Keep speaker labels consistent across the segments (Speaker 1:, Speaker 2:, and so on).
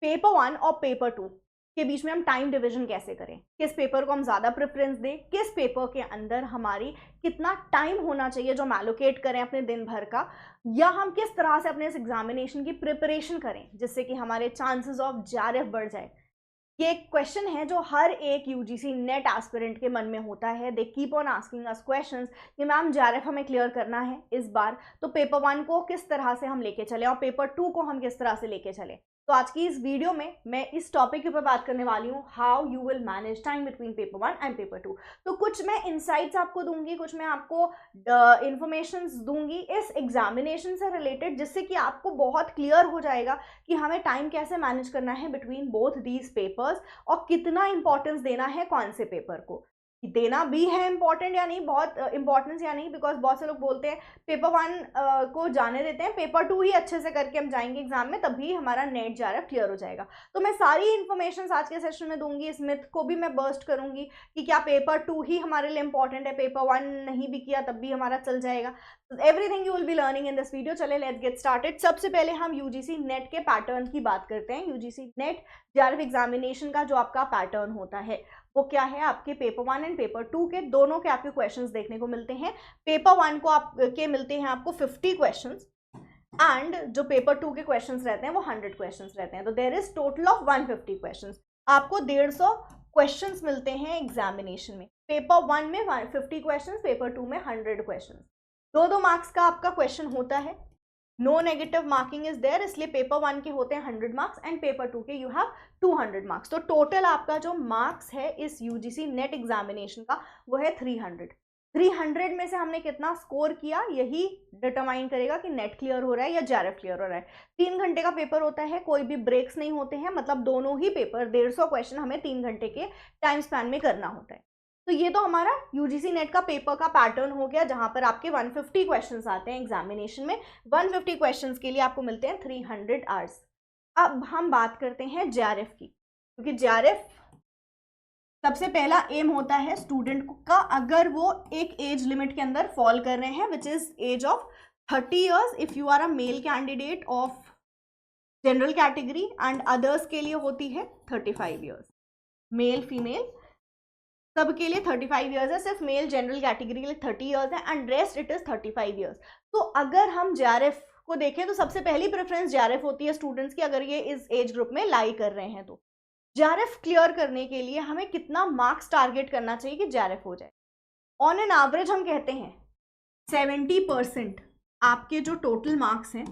Speaker 1: Paper 1 और paper 2 के बीच में हम टाइम डिवीजन कैसे करें, किस पेपर को हम ज़्यादा प्रेफरेंस दें, किस पेपर के अंदर हमारी कितना टाइम होना चाहिए जो हम एलोकेट करें अपने दिन भर का, या हम किस तरह से अपने इस एग्जामिनेशन की प्रिपरेशन करें जिससे कि हमारे चांसेस ऑफ जेआरएफ बढ़ जाए। ये एक क्वेश्चन है जो हर एक यूजीसी नेट एस्पिरेंट के मन में होता है। They keep on asking us questions कि मैम जेआरएफ हमें क्लियर करना है इस बार, तो पेपर 1 को किस तरह से हम लेके चले और पेपर 2 को हम किस तरह से लेके चले। तो आज की इस वीडियो में मैं इस टॉपिक के ऊपर बात करने वाली हूँ, how you will manage time between paper 1 and paper 2। तो कुछ मैं इनसाइट्स आपको दूंगी, कुछ मैं आपको इंफॉर्मेशन दूंगी इस एग्जामिनेशन से रिलेटेड, जिससे कि आपको बहुत क्लियर हो जाएगा कि हमें टाइम कैसे मैनेज करना है बिटवीन बोथ दीज पेपर्स और कितना इंपॉर्टेंस देना है कौन से पेपर को, देना भी है इंपॉर्टेंट या नहीं, बहुत इंपॉर्टेंस या नहीं। बिकॉज बहुत से लोग बोलते हैं पेपर 1 को जाने देते हैं, पेपर 2 ही अच्छे से करके हम जाएंगे एग्जाम में, तभी हमारा नेट जेआरएफ क्लियर हो जाएगा। तो मैं सारी इन्फॉर्मेशन आज के सेशन में दूंगी, इस मिथ को भी मैं बर्स्ट करूंगी कि क्या पेपर 2 ही हमारे लिए इंपॉर्टेंट है, पेपर 1 नहीं भी किया तब भी हमारा चल जाएगा। Everything you will be learning in this video. चले लेट्स गेट स्टार्टेड। सबसे पहले हम यूजीसी नेट के पैटर्न की बात करते हैं। यूजीसी नेट जेआरएफ एग्जामिनेशन का जो आपका पैटर्न होता है वो क्या है, आपके पेपर 1 एंड पेपर 2 के दोनों के आपके क्वेश्चंस देखने को मिलते हैं। पेपर 1 को आपके मिलते हैं आपको 50 क्वेश्चंस एंड जो पेपर 2 के क्वेश्चंस रहते हैं वो 100 क्वेश्चंस रहते हैं। तो there is total of 150 questions. आपको 150 क्वेश्चंस मिलते हैं एग्जामिनेशन में। पेपर 1 में 50 क्वेश्चंस, पेपर 2 में 100 क्वेश्चंस। 2-2 मार्क्स का आपका क्वेश्चन होता है, no negative marking is there, इसलिए पेपर 1 के होते हैं 100 मार्क्स एंड पेपर 2 के यू हैव 200 मार्क्स। तो टोटल आपका जो मार्क्स है इस यूजीसी नेट एग्जामिनेशन का वो है 300। 300 में से हमने कितना स्कोर किया यही डिटरमाइन करेगा कि नेट क्लियर हो रहा है या जेआरएफ क्लियर हो रहा है। 3 घंटे का पेपर होता है, कोई भी ब्रेक्स नहीं होते हैं, मतलब दोनों ही पेपर 150 क्वेश्चन हमें 3 घंटे के टाइम स्पैन में करना होता है। तो ये तो हमारा यूजीसी नेट का पेपर का पैटर्न हो गया, जहां पर आपके 150 क्वेश्चंस आते हैं एग्जामिनेशन में। 150 क्वेश्चंस के लिए आपको मिलते हैं 300 आवर्स। अब हम बात करते हैं जेआरएफ की, क्योंकि जेआरएफ सबसे पहला एम होता है स्टूडेंट का, अगर वो एक एज लिमिट के अंदर फॉल कर रहे हैं which is age of 30 years if you are a male candidate of general category, and others के लिए होती है 35 ईयर्स। मेल फीमेल सबके लिए 35 ईयर्स है, सिर्फ मेल जनरल कैटेगरी के लिए 30 ईयर्स है and rest it is 35 years. तो अगर हम जेआरएफ को देखें तो सबसे पहली प्रेफरेंस जेआरएफ होती है स्टूडेंट्स की, अगर ये इस एज ग्रुप में लाई कर रहे हैं। तो जेआरएफ क्लियर करने के लिए हमें कितना मार्क्स टारगेट करना चाहिए कि जेआरएफ हो जाए। ऑन एन एवरेज हम कहते हैं 70% आपके जो टोटल मार्क्स हैं,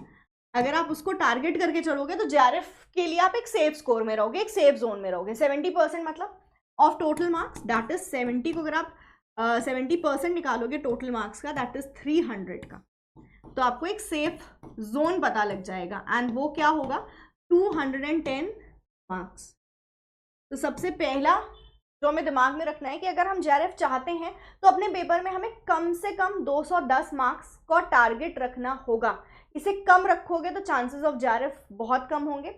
Speaker 1: अगर आप उसको टारगेट करके चलोगे तो जेआरएफ के लिए आप एक सेफ स्कोर में रहोगे, एक सेफ जोन में रहोगे। 70% मतलब of total marks, that is 70 को अगर आप 70% निकालोगे टोटल मार्क्स का, दैट इज 300 का, तो आपको एक सेफ जोन पता लग जाएगा एंड वो क्या होगा 210 मार्क्स। तो सबसे पहला जो हमें दिमाग में रखना है कि अगर हम जेआरएफ चाहते हैं तो अपने पेपर में हमें कम से कम 210 मार्क्स का टारगेट रखना होगा। इसे कम रखोगे तो चांसेस ऑफ जेआरएफ बहुत कम होंगे,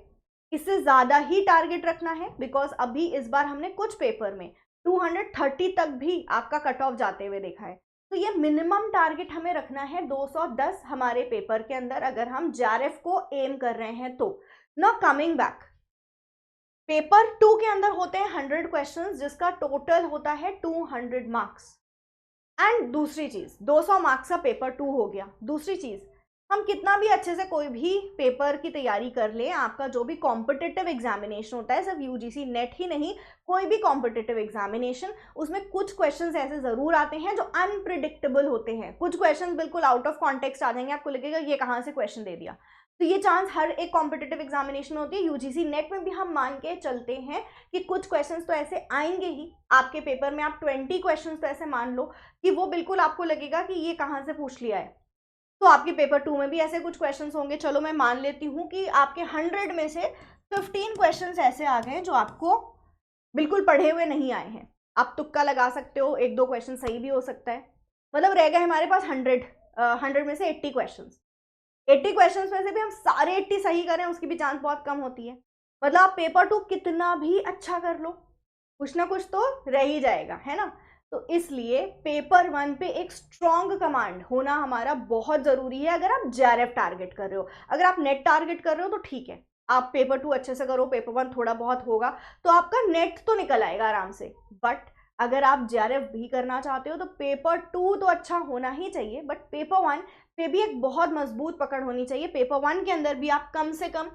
Speaker 1: इससे ज़्यादा ही टारगेट रखना है, बिकॉज अभी इस बार हमने कुछ पेपर में 230 तक भी आपका कट ऑफ जाते हुए देखा है। तो ये मिनिमम टारगेट हमें रखना है 210 हमारे पेपर के अंदर, अगर हम जेआरएफ को एम कर रहे हैं तो। नाउ कमिंग बैक, पेपर 2 के अंदर होते हैं 100 क्वेश्चंस जिसका टोटल होता है 200 मार्क्स। एंड दूसरी चीज 200 मार्क्स का पेपर 2 हो गया। दूसरी चीज, हम कितना भी अच्छे से कोई भी पेपर की तैयारी कर लें, आपका जो भी कॉम्पिटिटिव एग्जामिनेशन होता है, सिर्फ यूजीसी नेट ही नहीं, कोई भी कॉम्पिटिटिव एग्जामिनेशन, उसमें कुछ क्वेश्चंस ऐसे ज़रूर आते हैं जो अनप्रिडिक्टेबल होते हैं। कुछ क्वेश्चंस बिल्कुल आउट ऑफ कॉन्टेक्स्ट आ जाएंगे, आपको लगेगा ये कहाँ से क्वेश्चन दे दिया। तो ये चांस हर एक कॉम्पिटिटिव एग्जामिनेशन होती है। यूजीसी नेट में भी हम मान के चलते हैं कि कुछ क्वेश्चंस तो ऐसे आएंगे ही आपके पेपर में। आप 20 क्वेश्चंस तो ऐसे मान लो कि वो बिल्कुल आपको लगेगा कि ये कहाँ से पूछ लिया है। तो आपके पेपर 2 में भी ऐसे कुछ क्वेश्चंस होंगे। चलो मैं मान लेती हूँ कि आपके 100 में से 15 क्वेश्चंस ऐसे आ गए जो आपको बिल्कुल पढ़े हुए नहीं आए हैं। आप तुक्का लगा सकते हो, 1-2 क्वेश्चन सही भी हो सकता है, मतलब रह गए हमारे पास 100 में से 80 क्वेश्चंस। 80 क्वेश्चंस में से भी हम सारे 80 सही करें उसकी भी चांस बहुत कम होती है। मतलब आप पेपर 2 कितना भी अच्छा कर लो, कुछ ना कुछ तो रह ही जाएगा, है ना। तो इसलिए पेपर 1 पे एक स्ट्रॉन्ग कमांड होना हमारा बहुत ज़रूरी है अगर आप जेआरएफ टारगेट कर रहे हो। अगर आप नेट टारगेट कर रहे हो तो ठीक है, आप पेपर 2 अच्छे से करो, पेपर 1 थोड़ा बहुत होगा, तो आपका नेट तो निकल आएगा आराम से। बट अगर आप JRF भी करना चाहते हो तो पेपर 2 तो अच्छा होना ही चाहिए, बट पेपर 1 पे भी एक बहुत मजबूत पकड़ होनी चाहिए। पेपर 1 के अंदर भी आप कम से कम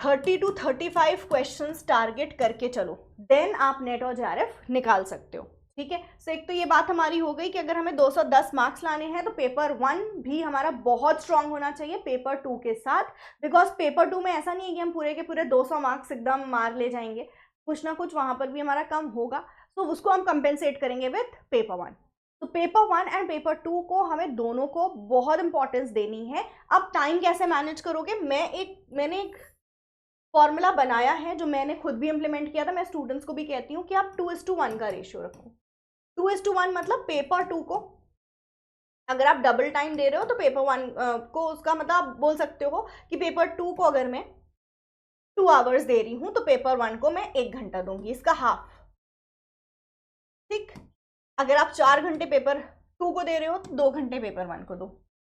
Speaker 1: 30 to 35 क्वेश्चंस टारगेट करके चलो, देन आप नेट और JRF निकाल सकते हो। ठीक है, सो एक तो ये बात हमारी हो गई कि अगर हमें 210 मार्क्स लाने हैं तो पेपर 1 भी हमारा बहुत स्ट्रांग होना चाहिए पेपर 2 के साथ, बिकॉज पेपर 2 में ऐसा नहीं है कि हम पूरे के पूरे 200 मार्क्स एकदम मार ले जाएंगे, कुछ ना कुछ वहां पर भी हमारा कम होगा, तो उसको हम कंपेंसेट करेंगे विथ पेपर 1। तो पेपर 1 एंड पेपर 2 को हमें दोनों को बहुत इंपॉर्टेंस देनी है। अब टाइम कैसे मैनेज करोगे, मैंने एक फॉर्मूला बनाया है जो मैंने खुद भी इंप्लीमेंट किया था, मैं स्टूडेंट्स को भी कहती हूँ कि आप 2:1 का रेशियो रखो। 2:1 मतलब पेपर 2 को अगर आप डबल टाइम दे रहे हो तो पेपर 1 को उसका मतलब आप बोल सकते हो कि पेपर 2 को अगर मैं 2 आवर्स दे रही हूं तो पेपर 1 को मैं 1 घंटा दूंगी, इसका हाफ। ठीक, अगर आप 4 घंटे पेपर 2 को दे रहे हो तो 2 घंटे पेपर 1 को दो,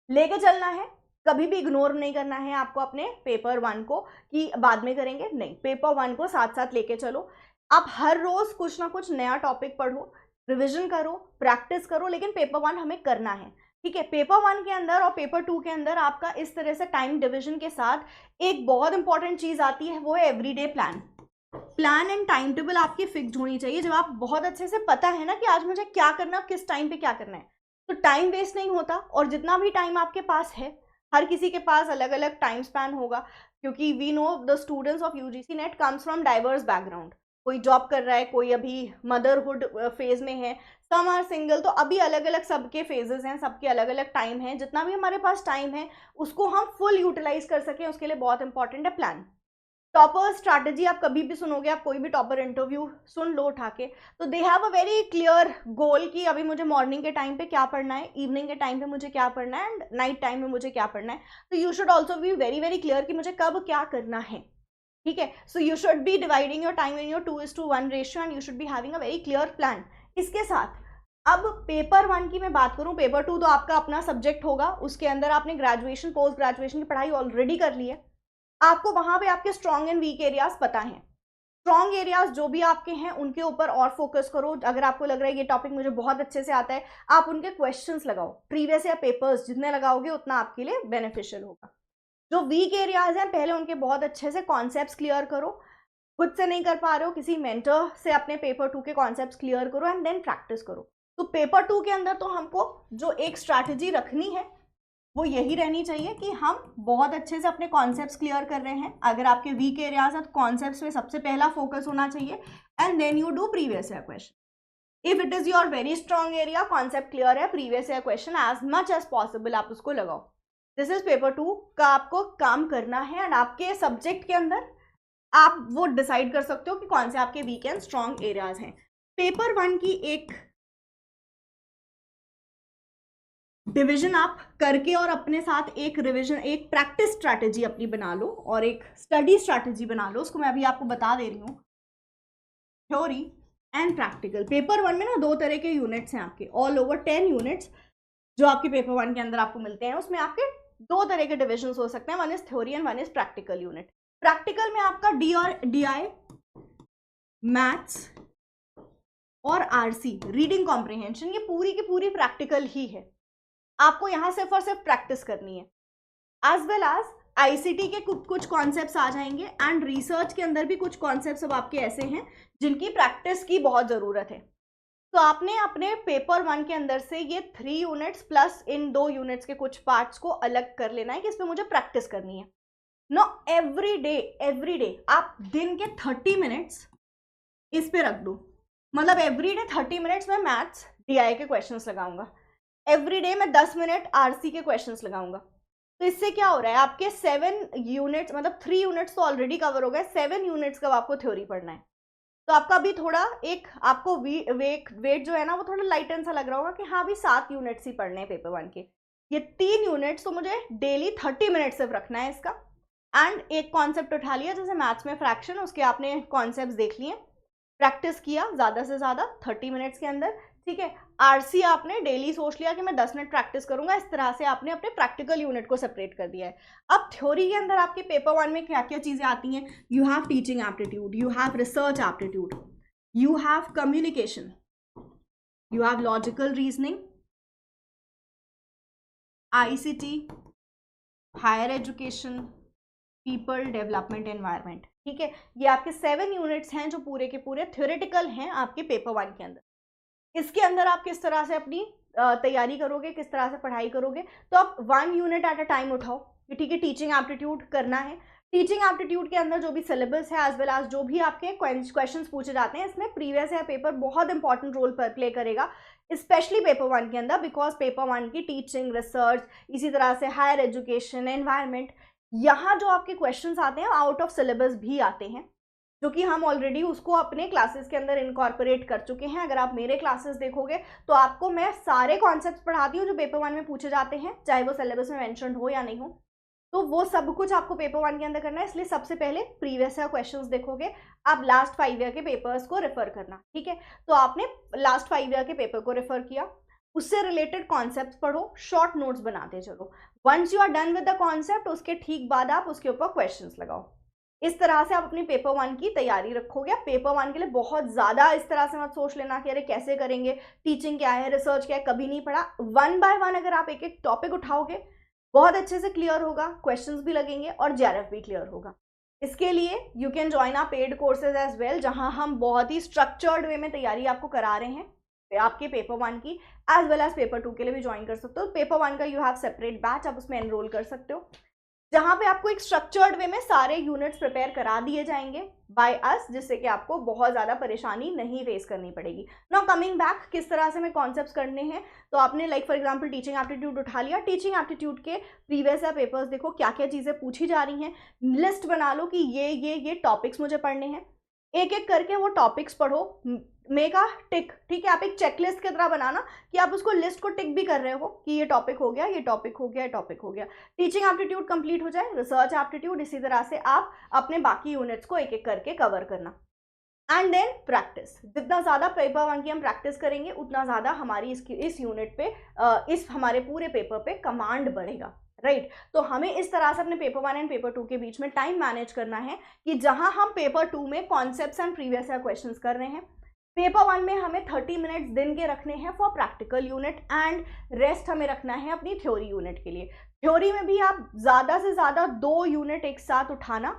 Speaker 1: लेके चलना है। कभी भी इग्नोर नहीं करना है आपको अपने पेपर 1 को कि बाद में करेंगे, नहीं, पेपर 1 को साथ साथ लेके चलो। आप हर रोज कुछ ना कुछ नया टॉपिक पढ़ो, रिविजन करो, प्रैक्टिस करो, लेकिन पेपर 1 हमें करना है। ठीक है, पेपर 1 के अंदर और पेपर 2 के अंदर आपका इस तरह से टाइम डिविजन के साथ एक बहुत इंपॉर्टेंट चीज आती है, वो है everyday plan and time table आपकी फिक्स होनी चाहिए। जब आप बहुत अच्छे से पता है ना कि आज मुझे क्या करना है, किस टाइम पे क्या करना है, तो टाइम वेस्ट नहीं होता। और जितना भी टाइम आपके पास है, हर किसी के पास अलग अलग टाइम स्पैन होगा, क्योंकि we know the students of UGC net comes from diverse background. कोई जॉब कर रहा है, कोई अभी मदरहुड फेज में है, सम आर सिंगल, तो अभी अलग अलग सबके फेजेस हैं, सबके अलग अलग टाइम है। जितना भी हमारे पास टाइम है उसको हम फुल यूटिलाइज कर सकें, उसके लिए बहुत इंपॉर्टेंट है प्लान। टॉपर स्ट्रैटेजी आप कभी भी सुनोगे, आप कोई भी टॉपर इंटरव्यू सुन लो उठा के, तो they have a very clear goal कि अभी मुझे मॉर्निंग के टाइम पे क्या पढ़ना है, इवनिंग के टाइम पे मुझे क्या पढ़ना है, एंड नाइट टाइम में मुझे क्या पढ़ना है। तो you should also be very very clear कि मुझे कब क्या करना है। ठीक है, so you should be dividing your time in your 2:1 ratio and you should be having a very clear plan. इसके साथ अब पेपर 1 की मैं बात करूं, पेपर 2 तो आपका अपना सब्जेक्ट होगा, उसके अंदर आपने ग्रेजुएशन पोस्ट ग्रेजुएशन की पढ़ाई ऑलरेडी कर ली है, आपको वहां पे आपके स्ट्रॉन्ग एंड वीक एरियाज पता हैं। स्ट्रॉन्ग एरियाज जो भी आपके हैं उनके ऊपर और फोकस करो। अगर आपको लग रहा है ये टॉपिक मुझे बहुत अच्छे से आता है, आप उनके क्वेश्चंस लगाओ, प्रीवियस या पेपर्स जितने लगाओगे उतना आपके लिए बेनिफिशियल होगा। जो वीक एरियाज हैं पहले उनके बहुत अच्छे से कॉन्सेप्ट्स क्लियर करो, खुद से नहीं कर पा रहे हो किसी मेंटर से अपने पेपर 2 के कॉन्सेप्ट्स क्लियर करो एंड देन प्रैक्टिस करो। तो पेपर 2 के अंदर तो हमको जो एक स्ट्रैटेजी रखनी है वो यही रहनी चाहिए कि हम बहुत अच्छे से अपने कॉन्सेप्ट्स क्लियर कर रहे हैं। अगर आपके वीक एरियाज है तो कॉन्सेप्ट्स में सबसे पहला फोकस होना चाहिए and then you do previous year question. If it is your very strong area, concept clear है, previous year question as much as possible आप उसको लगाओ। दिस इज पेपर 2 का आपको काम करना है एंड आपके सब्जेक्ट के अंदर आप वो डिसाइड कर सकते हो कि कौन से आपके वीक एंड स्ट्रॉन्ग एरियाज हैं। पेपर 1 की एक डिवीजन आप करके और अपने साथ एक रिवीजन, एक प्रैक्टिस स्ट्रैटेजी अपनी बना लो और एक स्टडी स्ट्रैटेजी बना लो। उसको मैं अभी आपको बता दे रही हूँ, थ्योरी एंड प्रैक्टिकल। पेपर 1 में ना 2 तरह के यूनिट्स हैं आपके, ऑल ओवर 10 यूनिट्स जो आपके पेपर 1 के अंदर आपको मिलते हैं, उसमें आपके 2 तरह के डिविजन हो सकते हैं, one is theory and one is practical unit. Practical में आपका डी और DI, मैथ्स और RC, रीडिंग कॉम्प्रिहेंशन, ये पूरी की पूरी प्रैक्टिकल ही है। आपको यहां सिर्फ और सिर्फ प्रैक्टिस करनी है। एज वेल एज ICT के कुछ कॉन्सेप्ट्स आ जाएंगे एंड रिसर्च के अंदर भी कुछ कॉन्सेप्ट्स अब आपके ऐसे हैं जिनकी प्रैक्टिस की बहुत जरूरत है। तो आपने अपने पेपर 1 के अंदर से ये 3 यूनिट्स प्लस इन 2 यूनिट्स के कुछ पार्ट्स को अलग कर लेना है कि इसमें मुझे प्रैक्टिस करनी है। नो एवरी डे आप दिन के 30 मिनट्स इस पे रख दो, मतलब एवरी डे 30 मिनट्स में मैथ्स DI के क्वेश्चंस लगाऊंगा, एवरी डे मैं 10 मिनट RC के क्वेश्चंस लगाऊंगा। तो इससे क्या हो रहा है, आपके 7 यूनिट्स, मतलब 3 यूनिट्स तो ऑलरेडी कवर हो गए, 7 यूनिट्स का आपको थ्योरी पढ़ना है। तो आपका भी थोड़ा एक आपको वेट जो है ना वो थोड़ा लाइटन सा लग रहा होगा कि हाँ भी 7 यूनिट्स ही पढ़ने हैं पेपर 1 के। ये 3 यूनिट्स तो मुझे डेली 30 मिनट सिर्फ रखना है इसका, एंड एक कॉन्सेप्ट उठा लिया जैसे मैथ्स में फ्रैक्शन, उसके आपने कॉन्सेप्ट देख लिए, प्रैक्टिस किया ज़्यादा से ज़्यादा 30 मिनट्स के अंदर, ठीक है। आरसी आपने डेली सोच लिया कि मैं 10 मिनट प्रैक्टिस करूंगा, इस तरह से आपने अपने प्रैक्टिकल यूनिट को सेपरेट कर दिया है। अब थ्योरी के अंदर आपके पेपर 1 में क्या क्या चीजें आती हैं? You have teaching aptitude, you have research aptitude, you have communication, you have logical reasoning, ICT, higher education, people development environment. ठीक है, ये आपके 7 यूनिट्स हैं जो पूरे के पूरे थ्योरेटिकल हैं आपके पेपर 1 के अंदर। इसके अंदर आप किस तरह से अपनी तैयारी करोगे, किस तरह से पढ़ाई करोगे? तो आप 1 यूनिट एट अ टाइम उठाओ। ठीक है, टीचिंग एप्टीट्यूड करना है। टीचिंग एप्टीट्यूड के अंदर जो भी सिलेबस है एज वेल एज जो भी आपके क्वेश्चंस पूछे जाते हैं, इसमें प्रीवियस ईयर पेपर बहुत इंपॉर्टेंट रोल प्ले करेगा, स्पेशली पेपर 1 के अंदर, बिकॉज पेपर 1 की टीचिंग, रिसर्च, इसी तरह से हायर एजुकेशन, एनवायरनमेंट, यहाँ जो आपके क्वेश्चंस आते हैं आउट ऑफ सिलेबस भी आते हैं, जो कि हम ऑलरेडी उसको अपने क्लासेस के अंदर इनकॉर्पोरेट कर चुके हैं। अगर आप मेरे क्लासेस देखोगे तो आपको मैं सारे कॉन्सेप्ट्स पढ़ाती हूँ जो पेपर 1 में पूछे जाते हैं, चाहे वो सिलेबस में मेंशन हो या नहीं हो। तो वो सब कुछ आपको पेपर 1 के अंदर करना है, इसलिए सबसे पहले प्रीवियस ईयर क्वेश्चंस देखोगे, आप लास्ट 5 ईयर के पेपर्स को रेफर करना। ठीक है, तो आपने लास्ट 5 ईयर के पेपर को रेफर किया, उससे रिलेटेड कॉन्सेप्ट्स पढ़ो, शॉर्ट नोट्स बनाते चलो। Once you are done with the concept, उसके ठीक बाद आप उसके ऊपर क्वेश्चंस लगाओ। इस तरह से आप अपनी पेपर 1 की तैयारी रखोगे। पेपर 1 के लिए बहुत ज़्यादा इस तरह से मत सोच लेना कि अरे कैसे करेंगे, टीचिंग क्या है, रिसर्च क्या है, कभी नहीं पढ़ा। 1 बाय 1 अगर आप एक एक टॉपिक उठाओगे, बहुत अच्छे से क्लियर होगा, क्वेश्चंस भी लगेंगे और जेआरएफ भी क्लियर होगा। इसके लिए you can join our paid courses as well, जहां हम बहुत ही स्ट्रक्चर्ड वे में तैयारी आपको करा रहे हैं आपके पेपर 1 की, एज वेल एज पेपर 2 के लिए भी ज्वाइन कर सकते हो। पेपर 1 का यू हैव सेपरेट बैच, आप उसमें एनरोल कर सकते हो, जहां पे आपको एक स्ट्रक्चर्ड वे में सारे यूनिट्स प्रिपेयर करा दिए जाएंगे बाय अस, जिससे कि आपको बहुत ज़्यादा परेशानी नहीं फेस करनी पड़ेगी। नाउ कमिंग बैक, किस तरह से हमें कॉन्सेप्ट्स करने हैं, तो आपने like for example teaching aptitude उठा लिया। टीचिंग एप्टीट्यूड के प्रीवियस ईयर पेपर्स देखो, क्या क्या चीज़ें पूछी जा रही हैं, लिस्ट बना लो कि ये टॉपिक्स मुझे पढ़ने हैं। एक एक करके वो टॉपिक्स पढ़ो, मेक अ टिक। ठीक है, आप एक चेकलिस्ट की तरह बनाना कि आप उसको लिस्ट को टिक भी कर रहे हो कि ये टॉपिक हो गया, ये टॉपिक हो गया, ये टॉपिक हो गया। टीचिंग एप्टीट्यूड कंप्लीट हो जाए, रिसर्च एप्टीट्यूड, इसी तरह से आप अपने बाकी यूनिट्स को एक एक करके कवर करना। एंड देन प्रैक्टिस, जितना ज़्यादा पेपर 1 की हम प्रैक्टिस करेंगे उतना ज़्यादा हमारी इस यूनिट पे, इस हमारे पूरे पेपर पे कमांड बढ़ेगा, राइट। तो हमें इस तरह से अपने पेपर 1 एंड पेपर 2 के बीच में टाइम मैनेज करना है कि जहां हम पेपर 2 में concepts and previous year questions कर रहे हैं, पेपर 1 में हमें 30 मिनट्स दिन के रखने हैं for practical unit, and rest हमें रखना है अपनी थ्योरी यूनिट के लिए। थ्योरी में भी आप ज़्यादा से ज़्यादा 2 यूनिट एक साथ उठाना,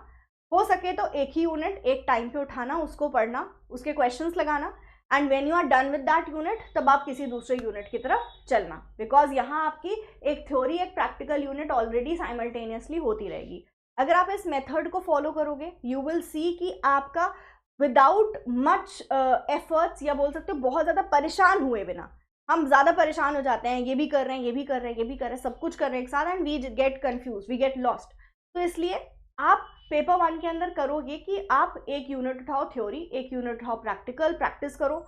Speaker 1: हो सके तो एक ही यूनिट एक टाइम पे उठाना, उसको पढ़ना, उसके क्वेश्चंस लगाना, and when you are done with that unit तब आप किसी दूसरे यूनिट की तरफ चलना, बिकॉज यहाँ आपकी एक थ्योरी एक प्रैक्टिकल यूनिट ऑलरेडी साइमल्टेनियसली होती रहेगी। अगर आप इस मेथड को फॉलो करोगे, यू विल सी कि आपका विदाउट मच एफर्ट्स, या बोल सकते हो बहुत ज़्यादा परेशान हुए बिना, हम ज़्यादा परेशान हो जाते हैं, ये भी कर रहे हैं, ये भी कर रहे हैं, ये भी कर रहे हैं, सब कुछ कर रहे हैं एक साथ, and we get confuse, we get lost. तो इसलिए आप पेपर 1 के अंदर करोगे कि आप एक यूनिट उठाओ थ्योरी, एक यूनिट उठाओ प्रैक्टिकल, प्रैक्टिस करो,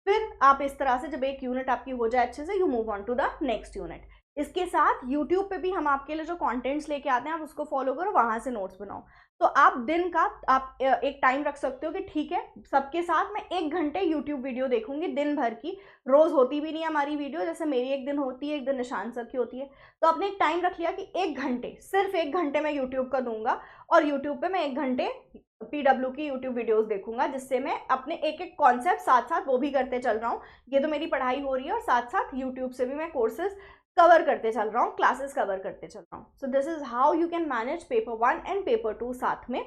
Speaker 1: फिर आप इस तरह से जब एक यूनिट आपकी हो जाए अच्छे से, you move on to the next unit. इसके साथ यूट्यूब पे भी हम आपके लिए जो कंटेंट्स लेके आते हैं, आप उसको फॉलो करो, वहाँ से नोट्स बनाओ। तो आप दिन का आप एक टाइम रख सकते हो कि ठीक है, सबके साथ मैं 1 घंटे यूट्यूब वीडियो देखूंगी दिन भर की। रोज़ होती भी नहीं हमारी वीडियो, जैसे मेरी एक दिन होती है, एक दिन निशान सर की होती है। तो आपने एक टाइम रख लिया कि 1 घंटे, सिर्फ 1 घंटे मैं यूट्यूब का दूंगा, और यूट्यूब पे मैं 1 घंटे PW की यूट्यूब वीडियोस देखूंगा, जिससे मैं अपने एक एक कॉन्सेप्ट साथ साथ वो भी करते चल रहा हूँ। ये तो मेरी पढ़ाई हो रही है, और साथ साथ यूट्यूब से भी मैं कोर्सेज कवर करते चल रहा हूँ, क्लासेस कवर करते चल रहा हूँ। So this is how you can manage paper 1 and paper 2 साथ में,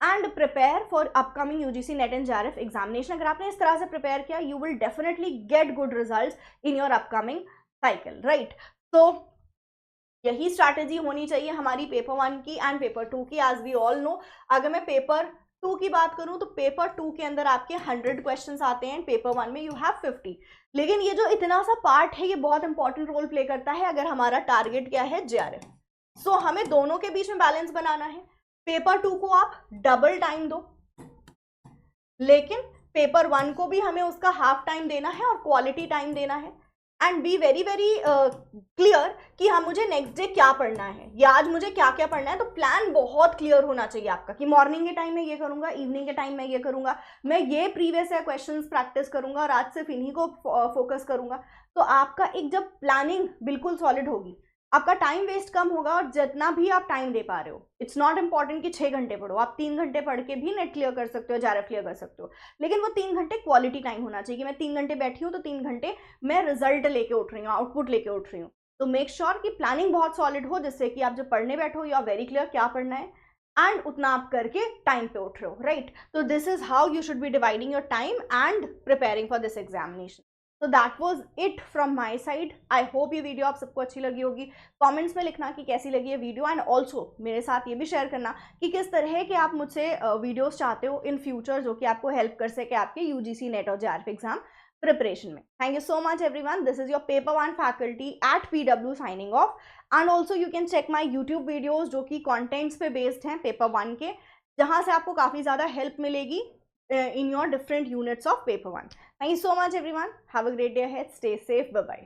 Speaker 1: and prepare for upcoming UGC net and JRF examination. अगर आपने इस तरह से प्रिपेयर किया, you will definitely get good results in your upcoming cycle, right. तो यही स्ट्रैटेजी होनी चाहिए हमारी पेपर 1 की एंड पेपर 2 की। एज वी ऑल नो, अगर मैं पेपर 2 की बात करूं तो पेपर 2 के अंदर आपके 100 क्वेश्चंस आते हैं, पेपर 1 में यू हैव 50। लेकिन ये जो इतना सा पार्ट है, ये बहुत इंपॉर्टेंट रोल प्ले करता है अगर हमारा टारगेट क्या है, JRF। सो हमें दोनों के बीच में बैलेंस बनाना है। पेपर 2 को आप डबल टाइम दो, लेकिन पेपर 1 को भी हमें उसका हाफ टाइम देना है और क्वालिटी टाइम देना है। And be very very clear कि हाँ मुझे नेक्स्ट डे क्या पढ़ना है या आज मुझे क्या क्या पढ़ना है। तो प्लान बहुत क्लियर होना चाहिए आपका कि मॉर्निंग के टाइम में ये करूंगा, इवनिंग के टाइम में ये करूंगा, मैं ये प्रीवियस ईयर क्वेश्चंस प्रैक्टिस करूंगा और आज सिर्फ इन्हीं को फोकस करूंगा। तो आपका एक जब प्लानिंग बिल्कुल सॉलिड होगी, आपका टाइम वेस्ट कम होगा और जितना भी आप टाइम दे पा रहे हो, इट्स नॉट इम्पॉर्टेंट कि 6 घंटे पढ़ो, आप 3 घंटे पढ़ के भी नेट क्लियर कर सकते हो, JRF क्लियर कर सकते हो, लेकिन वो 3 घंटे क्वालिटी टाइम होना चाहिए कि मैं 3 घंटे बैठी हूँ तो 3 घंटे मैं रिजल्ट लेके उठ रही हूँ, आउटपुट लेके उठ रही हूँ। तो मेक श्योर कि प्लानिंग बहुत सॉलिड हो, जिससे कि आप जब पढ़ने बैठो यू आर वेरी क्लियर क्या पढ़ना है एंड उतना आप करके टाइम पे उठ रहे हो, राइट। तो this is how you should be dividing your time and preparing for this examination. तो that was it from my side. I hope ये वीडियो आप सबको अच्छी लगी होगी। कमेंट्स में लिखना कि कैसी लगी है वीडियो, एंड ऑल्सो मेरे साथ ये भी शेयर करना कि किस तरह के आप मुझसे वीडियोस चाहते हो इन फ्यूचर जो कि आपको हेल्प कर सके आपके UGC नेट और JRF एग्जाम प्रिपरेशन में। Thank you so much everyone, this is your paper 1 faculty at PW signing off. And also you can check my YouTube videos जो कि कॉन्टेंट्स पे बेस्ड हैं पेपर 1 के, जहाँ से आपको काफ़ी ज़्यादा हेल्प मिलेगी in your different units of paper 1. Thank you so much everyone. Have a great day ahead. Stay safe. Bye bye.